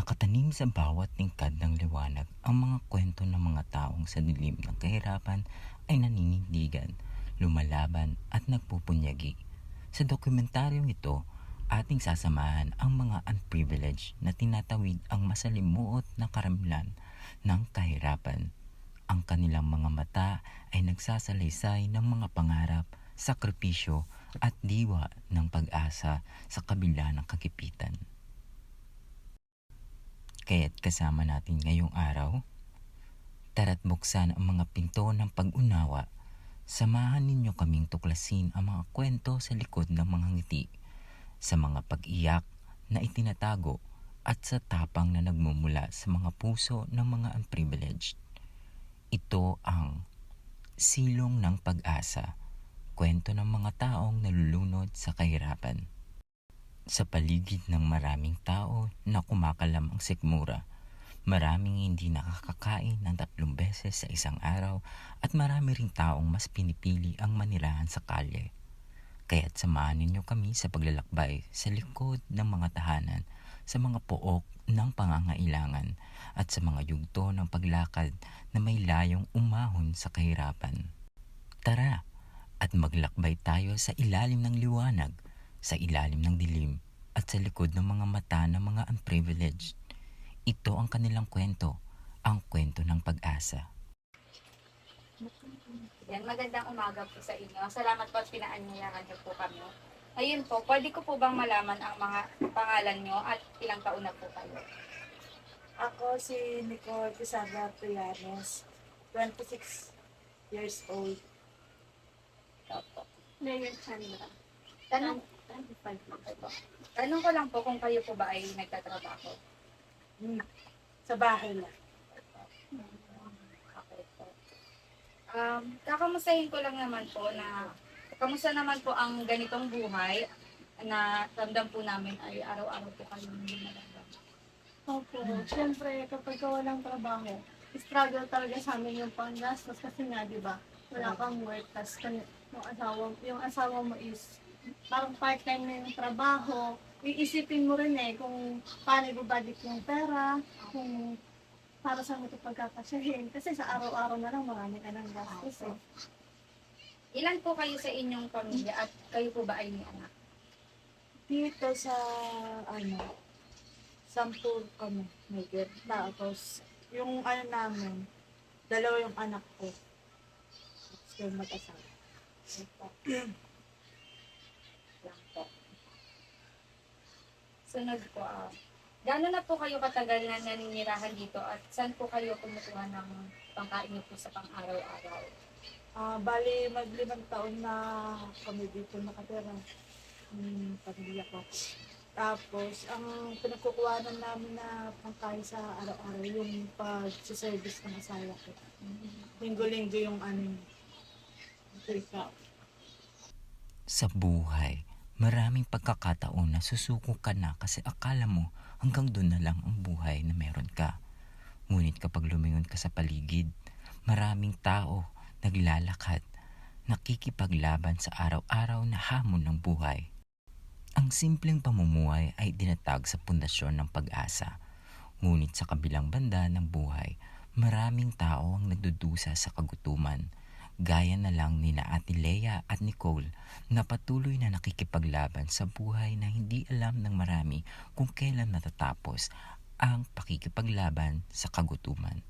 Nakatanim sa bawat tingkad ng liwanag ang mga kwento ng mga taong sa dilim ng kahirapan ay naninindigan, lumalaban at nagpupunyagi. Sa dokumentaryong ito, ating sasamahan ang mga unprivileged na tinatawid ang masalimuot na karamlan ng kahirapan. Ang kanilang mga mata ay nagsasalaysay ng mga pangarap, sakripisyo at diwa ng pag-asa sa kabila ng kagipitan. Kaya't kasama natin ngayong araw, tara't buksan ang mga pinto ng pag-unawa. Samahan ninyo kaming tuklasin ang mga kwento sa likod ng mga ngiti, sa mga pag-iyak na itinatago at sa tapang na nagmumula sa mga puso ng mga unprivileged. Ito ang Silong ng Pag-asa, kwento ng mga taong nalulunod sa kahirapan. Sa paligid ng maraming tao na kumakalam ang sikmura, maraming hindi nakakakain ng 3 beses sa isang araw at marami ring taong mas pinipili ang manirahan sa kalye. Kaya't samahan ninyo kami sa paglalakbay sa likod ng mga tahanan, sa mga pook ng pangangailangan at sa mga yugto ng paglakad na may layong umahon sa kahirapan. Tara at maglakbay tayo sa ilalim ng liwanag, sa ilalim ng dilim at sa likod ng mga mata ng mga unprivileged. Ito ang kanilang kwento, ang kwento ng pag-asa. Yan, magandang umaga po sa inyo. Salamat po at pinaanyayahan niyo po kami. Ayun po, pwede ko po bang malaman ang mga pangalan niyo at ilang taon na po kayo? Ako si Nicole Quesada Trianes, 26 years old. Ito po. Mayor Chandra. Tanong, 25 okay po. Tanong ko lang po kung kayo po ba ay nagtatrabaho. Sa bahay lang. Okay po. Kakamustahin ko lang naman po na kamusta naman po ang ganitong buhay na ramdam po namin ay araw-araw po kayo hindi malamdam. Opo. Siyempre, kapag walang trabaho, struggle talaga sa amin yung panggastos kasi nga, di ba, wala kang work, tas yung asawa mo is parang part-time na yung trabaho, iisipin mo rin kung paano ibabalik yung pera, kung para sa mo ito pagkakasyahin. Kasi sa araw-araw na lang marami ka ng gastos eh. Ilan po kayo sa inyong pamilya at kayo po ba ay may anak? Dito sa, Sampur kami, may get. Tapos, yung namin, 2 yung anak ko. Tapos yung mag-asawa. Lang po. Sunod po, gaano na po kayo katagal na naninirahan dito at saan po kayo kumukuha ng pangkain niyo po sa pang-araw-araw? Bali, mag-5 taon na kami dito nakatira. Pamilya ko. Tapos, ang pinagkukuhanan namin na pangkain sa araw-araw, yung pag-service ng asawa ko. Linggo-linggo yung take-out. Sa buhay, maraming pagkakataon na susuko ka na kasi akala mo hanggang doon na lang ang buhay na meron ka. Ngunit kapag lumingon ka sa paligid, maraming tao naglalakad, nakikipaglaban sa araw-araw na hamon ng buhay. Ang simpleng pamumuhay ay dinatag sa pundasyon ng pag-asa. Ngunit sa kabilang banda ng buhay, maraming tao ang nagdudusa sa kagutuman. Gaya na lang ni na Ate Lea at Nicole na patuloy na nakikipaglaban sa buhay na hindi alam ng marami kung kailan matatapos ang pakikipaglaban sa kagutuman.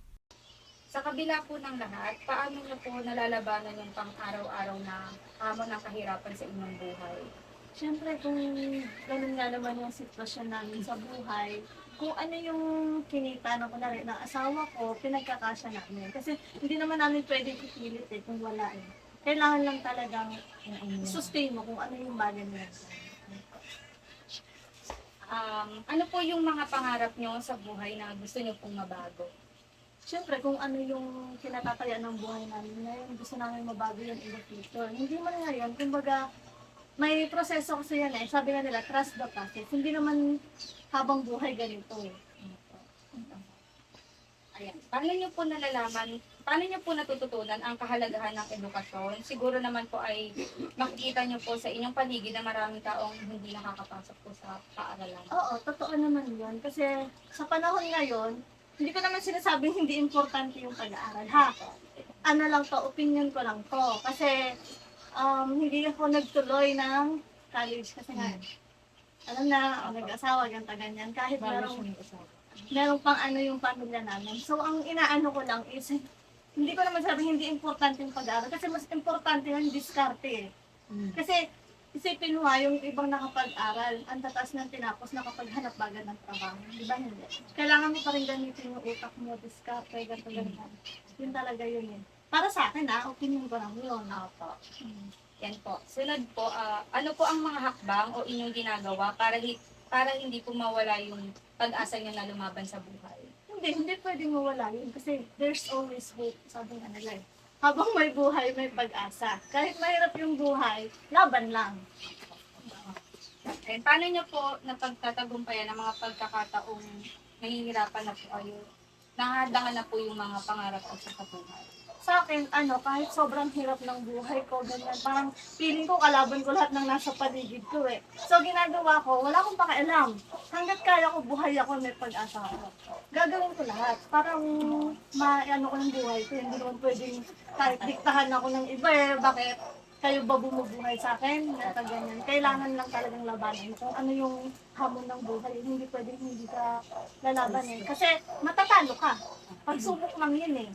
Sa kabila po ng lahat, paano niyo po nalalabanan yung pang-araw-araw na hamon ng kahirapan sa inyong buhay? Siyempre, kung ganun nga naman yung sitwasyon namin sa buhay, kung ano yung kinita ng kunwari ng asawa ko, pinagkakasya namin. Kasi hindi naman namin pwedeng ipilit kung wala eh. Kailangan lang talagang sustain mo kung ano yung bagay mo. Ano po yung mga pangarap niyo sa buhay na gusto niyo pong mabago? Siyempre, kung ano yung kinatataya ng buhay namin ngayon, gusto namin mabago yun in the future. Hindi man ngayon, kumbaga, may proseso kasi yan eh. Sabi nga nila, trust the process. Hindi naman habang buhay ganito eh. Ayan. Paano niyo po nalalaman paano niyo po natututunan ang kahalagahan ng edukasyon? Siguro naman po ay makikita niyo po sa inyong paligid na maraming taong hindi nakakapasok po sa paaralan. Oo, totoo naman yun. Kasi sa panahon ngayon, hindi ko naman sinasabing hindi importante yung pag-aaral, ha? Ano lang to, opinion ko lang to. Kasi hindi ako nagtuloy ng college kasi nga, alam na, nag-asawa, ganyan. Kahit merong pang ano yung pamilya namin. So, ang inaano ko lang is, hindi ko naman sabihin hindi importante yung pag-aaral. Kasi mas importante yung diskarte eh. Kasi, isipin mo yung ibang nakapag-aral, ang tataas ng tinapos nakapaghanap bagay ng trabaho. Di ba hindi? Kailangan mo pa rin gamitin yung utak mo, diskarte, ganyan. Yun talaga yun eh. Para sa akin opinion ko lang yun. Opo. Yan po. Sunod po, ano po ang mga hakbang o inyong ginagawa para hindi po mawala yung pag-asa niyo na lumaban sa buhay? Hindi pwedeng mawala yun kasi there's always hope, sabi nga nila eh. Habang may buhay, may pag-asa. Kahit mahirap yung buhay, laban lang. And paano niyo po napagtatagumpayan ang mga pagkakataong nahihirapan na po kayo? Nahahadlangan na po yung mga pangarap at sa buhay. Sa akin, kahit sobrang hirap ng buhay ko, ganyan, parang feeling ko kalaban ko lahat ng nasa paligid ko eh. So, ginagawa ko, wala akong pakialam. Hanggat kaya ko, buhay ako, may pag-asa ako. Gagawin ko lahat. Parang maano ko ng buhay ko. Hindi naman pwedeng kahit diktahan ako ng iba eh. Bakit kayo ba bumubuhay sa akin? Ganyan. Kailangan lang talagang labanan mo. Kung ano yung hamon ng buhay, hindi pwedeng hindi ka lalaban eh. Kasi matatalo ka. Pagsubok lang yun eh.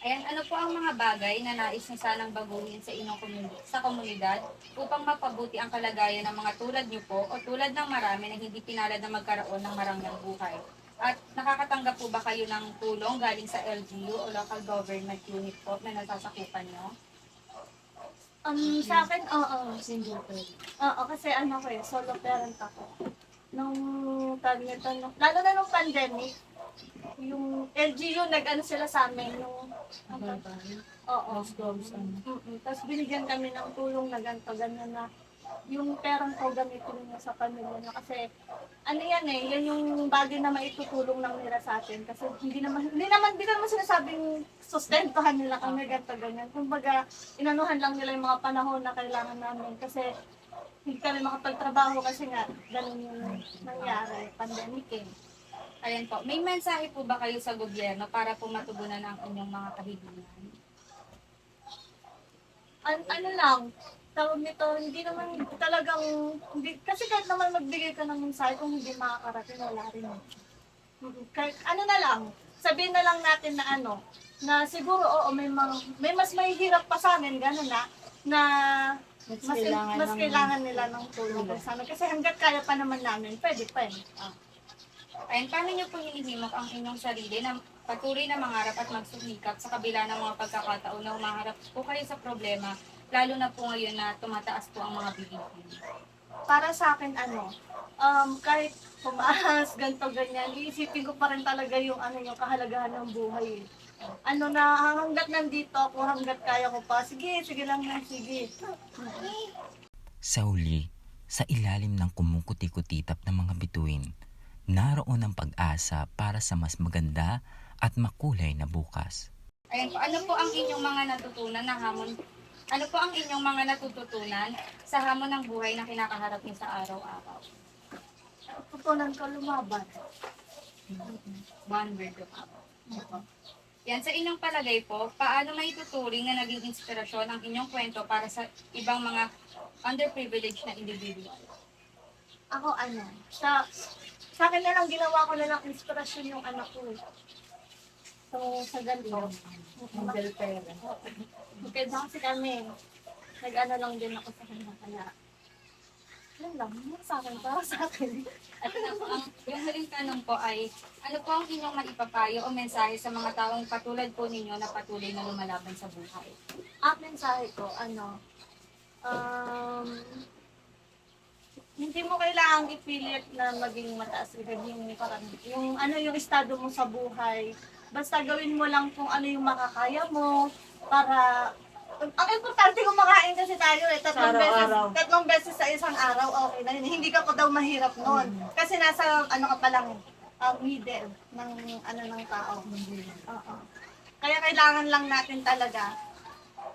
Ayan, ano po ang mga bagay na nais niyo sanang baguhin sa inyong komunidad upang mapabuti ang kalagayan ng mga tulad niyo po o tulad ng marami na hindi pinalad na magkaroon ng marangyang buhay? At nakakatanggap po ba kayo ng tulong galing sa LGU o local government unit po na nasasakupan niyo? Sa akin, oo. Oo, kasi ko solo parent ako. Nung lalo na nung pandemic, yung LGU nag-ano sila sa amin, yung oo. Tapos binigyan kami ng tulong na ganito, ganyan na yung perang ko gamitin niya sa pamilya niya. Kasi yan yung bagay na maitutulong lang nila sa atin. Kasi hindi naman sinasabing sustentuhan nila kami ganito, ganyan. Kumbaga, inanuhan lang nila yung mga panahon na kailangan namin. Kasi hindi kami makapagtrabaho kasi nga, ganun yung nangyari, pandemic eh. Ayan po, may mensahe po ba kayo sa gobyerno para po matugunan ang inyong mga kahilingan? Ano lang, tawag nito, hindi naman talagang, kasi kahit naman magbigay ka ng mensahe kung hindi makakarating, wala rin. Kahit ano na lang, sabihin na lang natin na na siguro, may mas mahihirap pa sa amin, gano'n na mas kailangan nila ng tulong sa amin. Kasi hanggat kaya pa naman namin, pwede pa eh. Ayan, paano niyo po hinihimok ang inyong sarili na patuloy na mangarap at magsumikap sa kabila ng mga pagkakataon na umaharap po kayo sa problema, lalo na po ngayon na tumataas po ang mga bilihin? Para sa akin, kahit tumaas, ganito, ganyan, iisipin ko pa rin talaga yung yung kahalagahan ng buhay. Na hanggat nandito ako, hanggat kaya ko pa, sige lang na, sige. Sa huli, sa ilalim ng kumukuti-kutitap ng mga bituin, naroon ang pag-asa para sa mas maganda at makulay na bukas. Ayan po, ano po ang inyong mga natutunan na hamon? Ano po ang inyong mga natututunan sa hamon ng buhay na kinakaharap niyo sa araw-araw? Tutunan ko lumaban. One word lumaban. Yan, sa inyong palagay po, paano maituturing na naging inspirasyon ang inyong kwento para sa ibang mga underprivileged na individual? Ako sa akin na lang ginawa ko na lang inspirasyon yung anak ko eh. So, sa ganito. Single parent. Kaya kasi kami, lang din ako sa kanya. Kaya, yun lang, sa akin, para sa akin. At yung huling tanong po ay, ano po ang inyong maipapayo o mensahe sa mga taong katulad po ninyo na patuloy na lumalaban sa buhay? Ang mensahe ko, hindi mo kailangang ipilit na maging mataas yung parang yung estado mo sa buhay. Basta gawin mo lang kung ano yung makakaya mo para ang importante kumakain kasi tayo eh tatlong beses sa isang araw, okay na yun. Hindi ka pa daw mahirap noon. Kasi nasa ka pa lang middle ng ng tao. Oo. Kaya kailangan lang natin talaga,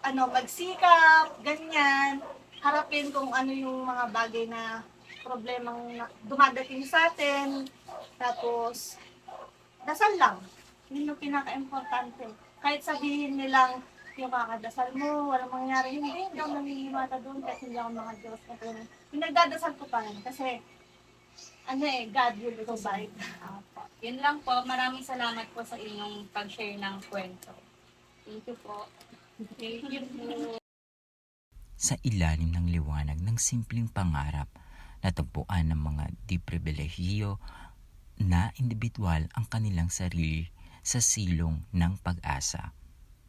magsikap, ganyan, harapin kung ano yung mga bagay na problemang dumadating sa atin. Tapos, dasal lang. Yun yung pinaka-importante. Kahit sabihin nilang yung kakadasal mo, walang mangyari, hindi ako naniniwala doon kahit hindi ako mga Diyos. Yung nagdadasal ko pa rin kasi, God will provide. Yun lang po. Maraming salamat po sa inyong pag-share ng kwento. Thank you po. Thank you po. Sa ilalim ng liwanag ng simpleng pangarap, natagpuan ng mga depribilehiyo na individual ang kanilang sarili sa silong ng pag-asa.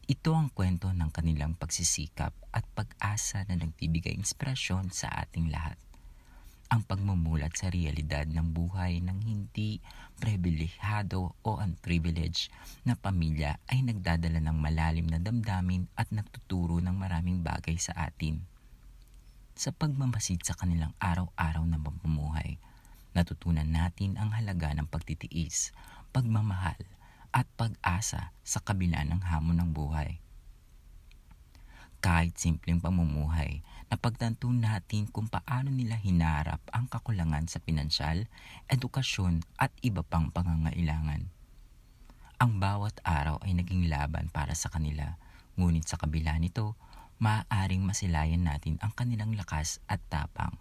Ito ang kwento ng kanilang pagsisikap at pag-asa na nagbibigay inspirasyon sa ating lahat. Ang pagmumulat sa realidad ng buhay ng hindi pribilehado o unprivileged na pamilya ay nagdadala ng malalim na damdamin at nagtuturo ng maraming bagay sa atin. Sa pagmamasid sa kanilang araw-araw na pamumuhay, natutunan natin ang halaga ng pagtitiis, pagmamahal, at pag-asa sa kabila ng hamon ng buhay. Kahit simpleng pamumuhay, napagtanto natin kung paano nila hinarap ang kakulangan sa pinansyal, edukasyon at iba pang pangangailangan. Ang bawat araw ay naging laban para sa kanila, ngunit sa kabila nito, maaaring masilayan natin ang kanilang lakas at tapang.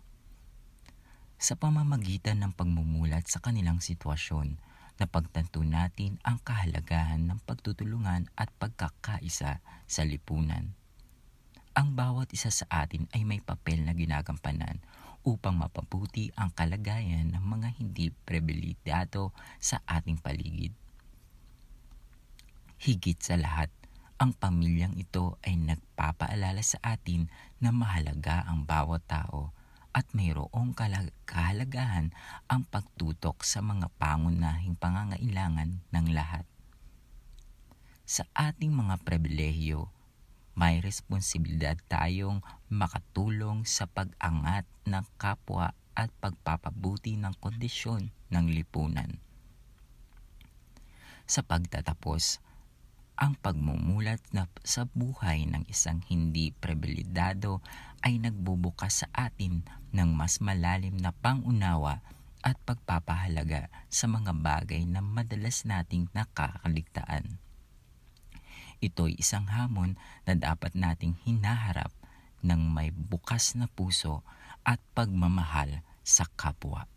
Sa pamamagitan ng pagmumulat sa kanilang sitwasyon, napagtanto natin ang kahalagahan ng pagtutulungan at pagkakaisa sa lipunan. Ang bawat isa sa atin ay may papel na ginagampanan upang mapabuti ang kalagayan ng mga hindi pribilehiado sa ating paligid. Higit sa lahat, ang pamilyang ito ay nagpapaalala sa atin na mahalaga ang bawat tao at mayroong kahalagahan ang pagtutok sa mga pangunahing pangangailangan ng lahat. Sa ating mga pribilehiyo, may responsibilidad tayong makatulong sa pag-angat ng kapwa at pagpapabuti ng kondisyon ng lipunan. Sa pagtatapos, ang pagmumulat sa buhay ng isang hindi pribilehiado ay nagbubukas sa atin ng mas malalim na pangunawa at pagpapahalaga sa mga bagay na madalas nating nakakaligtaan. Ito'y isang hamon na dapat nating hinaharap ng may bukas na puso at pagmamahal sa kapwa.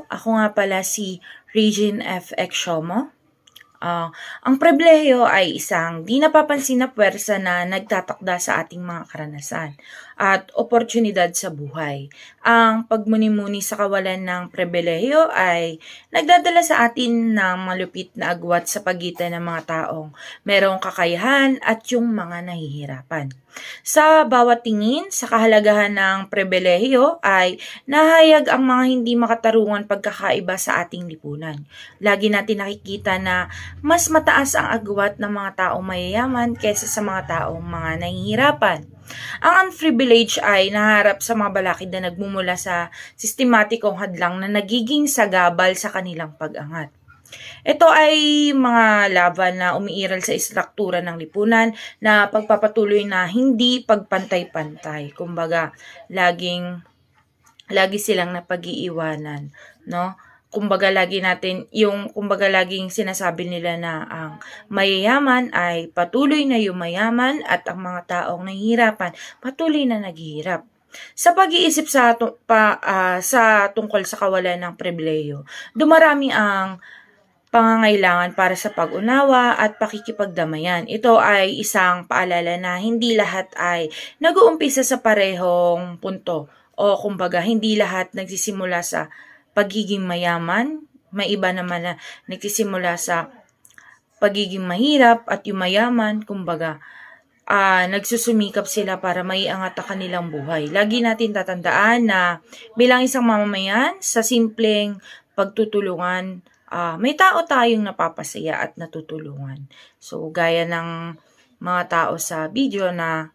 Ako nga pala si Regine F. Exomo. Ang pribilehiyo ay isang di napapansin na puwersa na nagtatakda sa ating mga karanasan at oportunidad sa buhay. Ang pagmuni-muni sa kawalan ng pribilehiyo ay nagdadala sa atin ng malupit na agwat sa pagitan ng mga taong merong kakayahan at yung mga nahihirapan. Sa bawat tingin sa kahalagahan ng pribilehiyo ay nahayag ang mga hindi makatarungan pagkakaiba sa ating lipunan. Lagi natin nakikita na mas mataas ang agwat ng mga taong mayayaman kaysa sa mga taong mga nahihirapan. Ang unprivileged ay naharap sa mga balakid na nagmumula sa sistematikong hadlang na nagiging sagabal sa kanilang pag-angat. Ito ay mga laban na umiiral sa istruktura ng lipunan na pagpapatuloy na hindi pagpantay-pantay. Kumbaga, lagi silang napag-iiwanan, no? Kumbaga laging sinasabi nila na ang mayayaman ay patuloy na yumayaman at ang mga taong nahihirapan patuloy na naghihirap. Sa pag-iisip sa tungkol sa kawalan ng pribilehiyo, dumarami ang pangangailangan para sa pag-unawa at pakikipagdamayan. Ito ay isang paalala na hindi lahat ay nag-uumpisa sa parehong punto o kumbaga hindi lahat nagsisimula sa pagiging mayaman. May iba naman na nagsisimula sa pagiging mahirap at yung mayaman, kumbaga nagsusumikap sila para maiangat ang kanilang buhay. Lagi natin tatandaan na bilang isang mamamayan sa simpleng pagtutulungan, may tao tayong napapasaya at natutulungan. So, gaya ng mga tao sa video na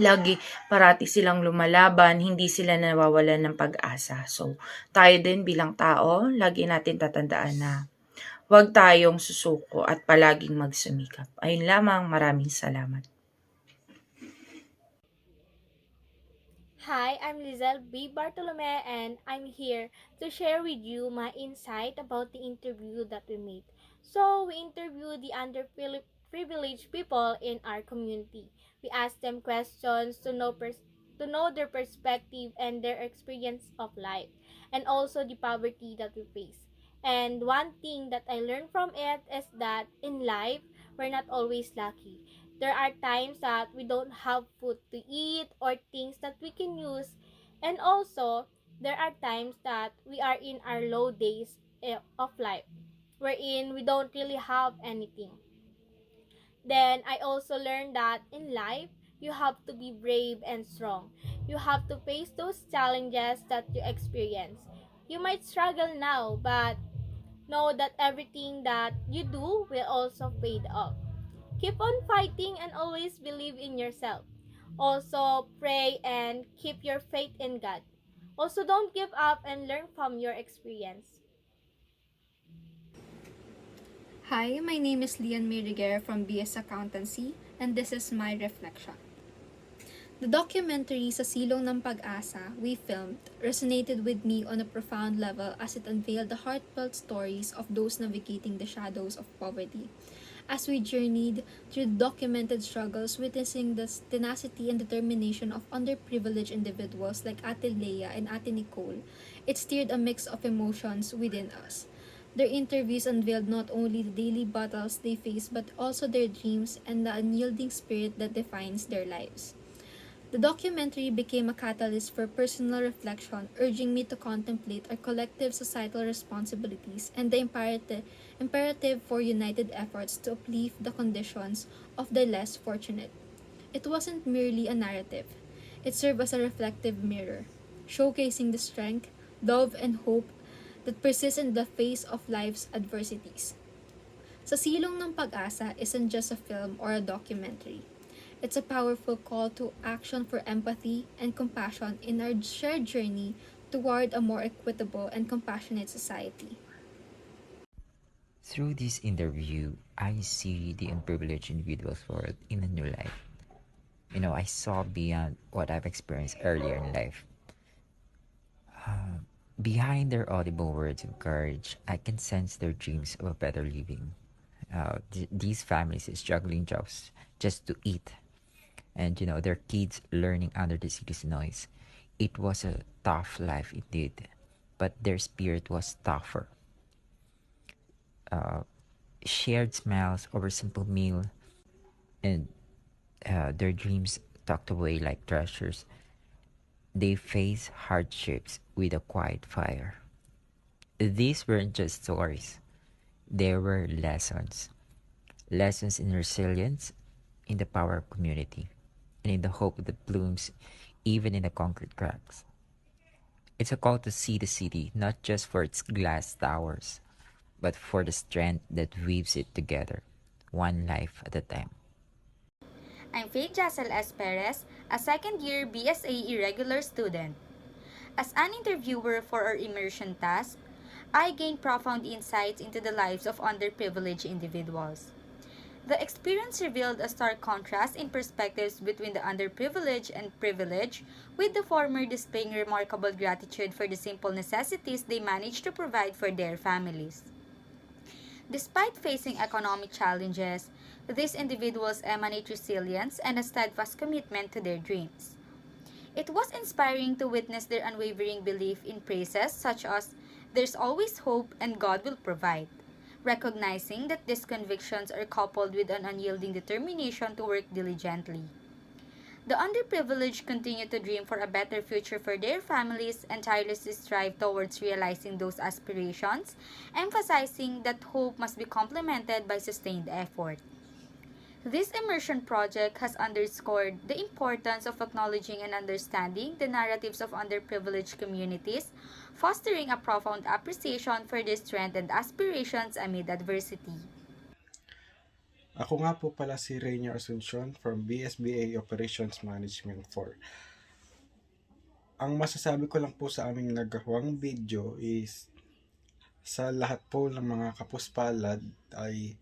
Lagi parati silang lumalaban, hindi sila nawawalan ng pag-asa. So, tayo din bilang tao, lagi natin tatandaan na huwag tayong susuko at palaging magsumikap. Ayun lamang, maraming salamat. Hi, I'm Lizelle B. Bartolome and I'm here to share with you my insight about the interview that we made. So, we interviewed the underprivileged people in our community. We asked them questions to know their perspective and their experience of life and also the poverty that we face. And one thing that I learned from it is that in life, we're not always lucky. There are times that we don't have food to eat or things that we can use. And also, there are times that we are in our low days of life, wherein we don't really have anything. Then I also learned that in life, you have to be brave and strong. You have to face those challenges that you experience. You might struggle now, but know that everything that you do will also fade off. Keep on fighting and always believe in yourself. Also, pray and keep your faith in God. Also, don't give up and learn from your experience. Hi, my name is Lian May from BS Accountancy, and this is my reflection. The documentary Sa Silong ng Pag-asa we filmed resonated with me on a profound level as it unveiled the heartfelt stories of those navigating the shadows of poverty. As we journeyed through documented struggles, witnessing the tenacity and determination of underprivileged individuals like Ate Leia and Ate Nicole, it stirred a mix of emotions within us. Their interviews unveiled not only the daily battles they face but also their dreams and the unyielding spirit that defines their lives. The documentary became a catalyst for personal reflection, urging me to contemplate our collective societal responsibilities and the imperative for united efforts to uplift the conditions of the less fortunate. It wasn't merely a narrative, it served as a reflective mirror, showcasing the strength, love, and hope that persist in the face of life's adversities. Sa Silong ng Pag-asa isn't just a film or a documentary. It's a powerful call to action for empathy and compassion in our shared journey toward a more equitable and compassionate society. Through this interview, I see the unprivileged individual's world in a new light. I saw beyond what I've experienced earlier in life. Behind their audible words of courage, I can sense their dreams of a better living. These families is juggling jobs just to eat, and their kids learning under the city's noise. It was a tough life indeed, but their spirit was tougher. Shared smiles over simple meal, and their dreams tucked away like treasures. They face hardships with a quiet fire. These weren't just stories, they were lessons. Lessons in resilience, in the power of community, and in the hope that blooms even in the concrete cracks. It's a call to see the city not just for its glass towers, but for the strength that weaves it together, one life at a time. I'm Faith Jassel S. Perez, a second-year BSA irregular student. As an interviewer for our immersion task, I gained profound insights into the lives of underprivileged individuals. The experience revealed a stark contrast in perspectives between the underprivileged and privileged, with the former displaying remarkable gratitude for the simple necessities they managed to provide for their families. Despite facing economic challenges, these individuals emanate resilience and a steadfast commitment to their dreams. It was inspiring to witness their unwavering belief in phrases such as, "There's always hope and God will provide," recognizing that these convictions are coupled with an unyielding determination to work diligently. The underprivileged continue to dream for a better future for their families and tirelessly strive towards realizing those aspirations, emphasizing that hope must be complemented by sustained effort. This immersion project has underscored the importance of acknowledging and understanding the narratives of underprivileged communities, fostering a profound appreciation for their strength and aspirations amid adversity. Ako nga po pala si Rainier Asuncion from BSBA Operations Management 4. Ang masasabi ko lang po sa aming nagawang video is sa lahat po ng mga kapuspalad ay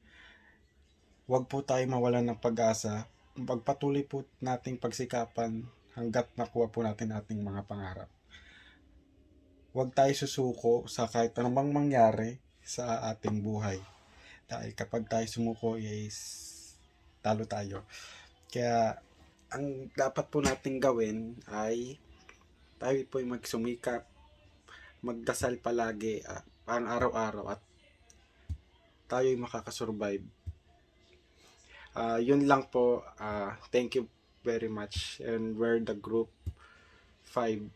huwag po tayo mawalan ng pag-asa. Pagpatuloy po nating pagsikapan hanggat nakuha po natin ating mga pangarap. Huwag tayo susuko sa kahit anumang mangyari sa ating buhay. Dahil kapag tayo sumuko is talo tayo. Kaya ang dapat po nating gawin ay tayo po ay magsumikap, magdasal palagi ang araw-araw at tayo ay makakasurvive. Yun lang po. Thank you very much. And we're the group 5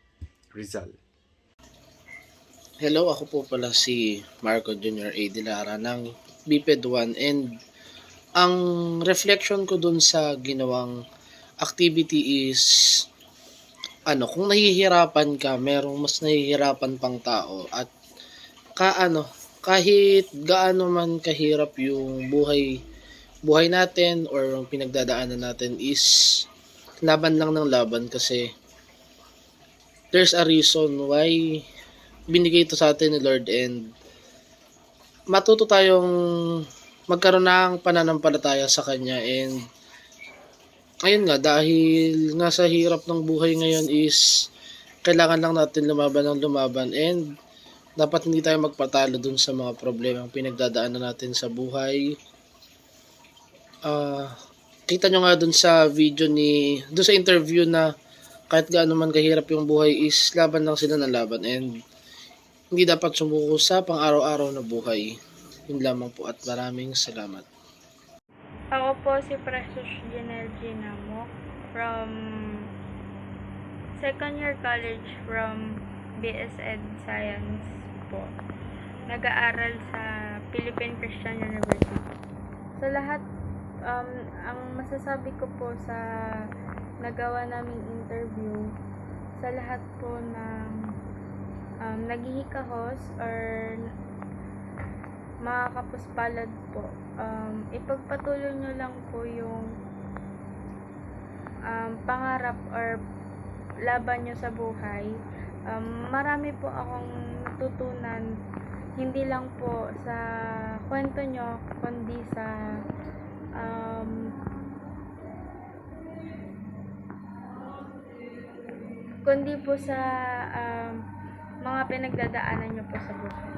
Rizal. Hello, ako po pala si Marco Jr. A. Dilara ng BPED 1 and ang reflection ko dun sa ginawang activity is kung nahihirapan ka, merong mas nahihirapan pang tao at kahit gaano man kahirap yung buhay natin or yung pinagdadaanan natin is laban lang ng laban kasi there's a reason why binigay ito sa atin ni Lord and matuto tayong magkaroon ng pananampalataya sa Kanya and ayun nga, dahil nga sa hirap ng buhay ngayon is kailangan lang natin lumaban ng lumaban and dapat hindi tayo magpatalo dun sa mga problema ang pinagdadaanan natin sa buhay. Kita nyo nga dun sa video dun sa interview na kahit gaano man kahirap yung buhay is laban lang sila ng laban and hindi dapat sumuko sa pang-araw-araw na buhay. Yun lamang po at maraming salamat. Ako po si Precious Janelle Ginamok from second year college from BSED Science po. Nag-aaral sa Philippine Christian University. Sa lahat, ang masasabi ko po sa nagawa naming interview, sa lahat po ng naghihikahos or mga kapuspalad po, ipagpatuloy nyo lang po yung pangarap or laban nyo sa buhay. Marami po akong natutunan, hindi lang po sa kwento nyo, kundi sa mga pinagdadaanan nyo po sa buhay.